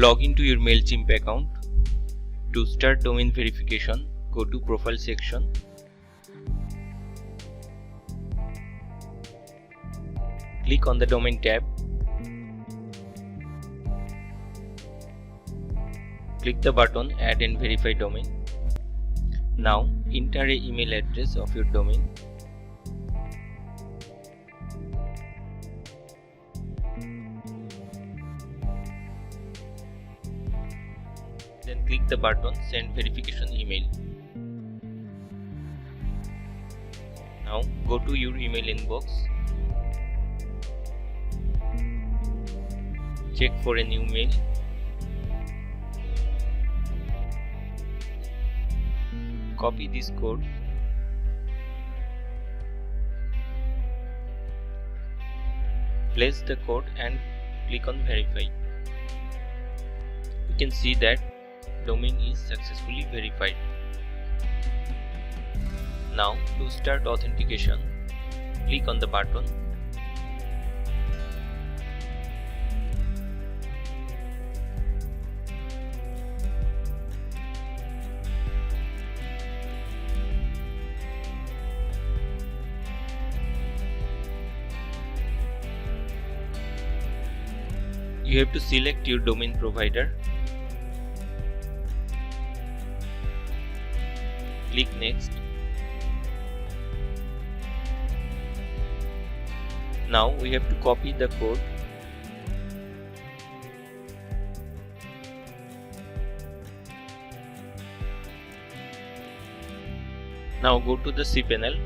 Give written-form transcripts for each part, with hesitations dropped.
log into your MailChimp account. To start domain verification, go to Profile section. Click on the Domain tab. Click the button Add and Verify Domain. Now enter an email address of your domain. Then click the button Send Verification Email. Now go to your email inbox. Check for a new mail. Copy this code. Place the code and click on Verify. You can see that domain is successfully verified. Now to start authentication, click on the button. You have to select your domain provider. Click Next. Now we have to copy the code. Now go to the cPanel.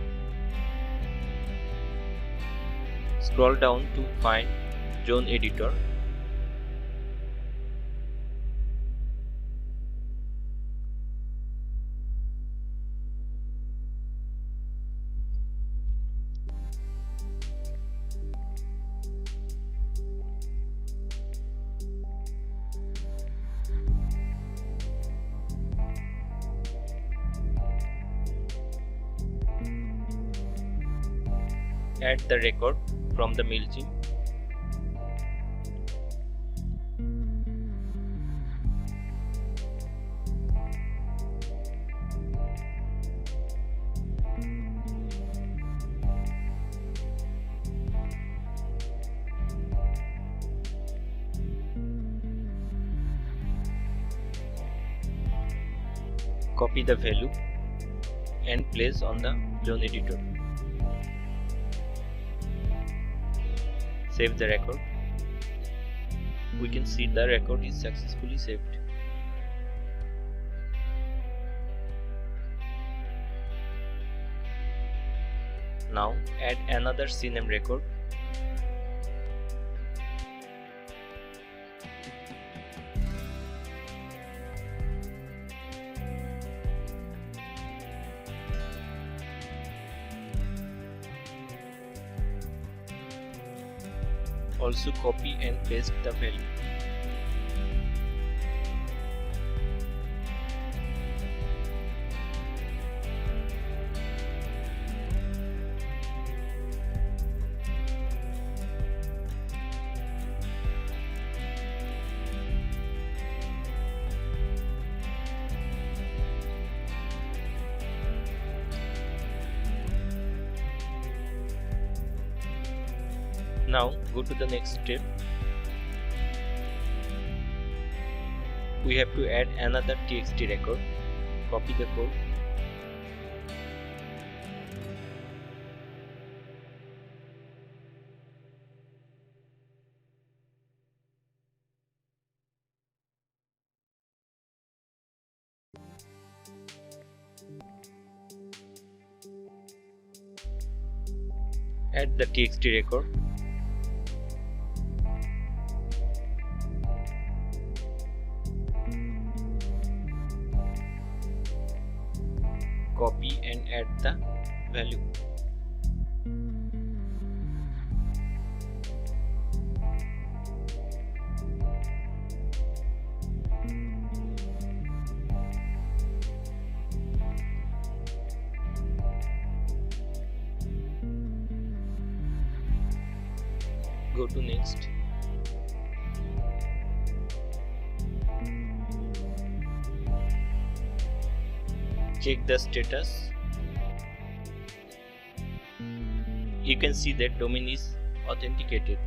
Scroll down to find Zone Editor. Add the record from the MailChimp. Copy the value and place on the Zone Editor. Save the record. We can see the record is successfully saved. Now add another CNAME record. Also copy and paste the value. Now go to the next step. We have to add another TXT record. Copy the code. Add the TXT record. Copy and add the value. Go to next. Check the status. You can see that domain is authenticated.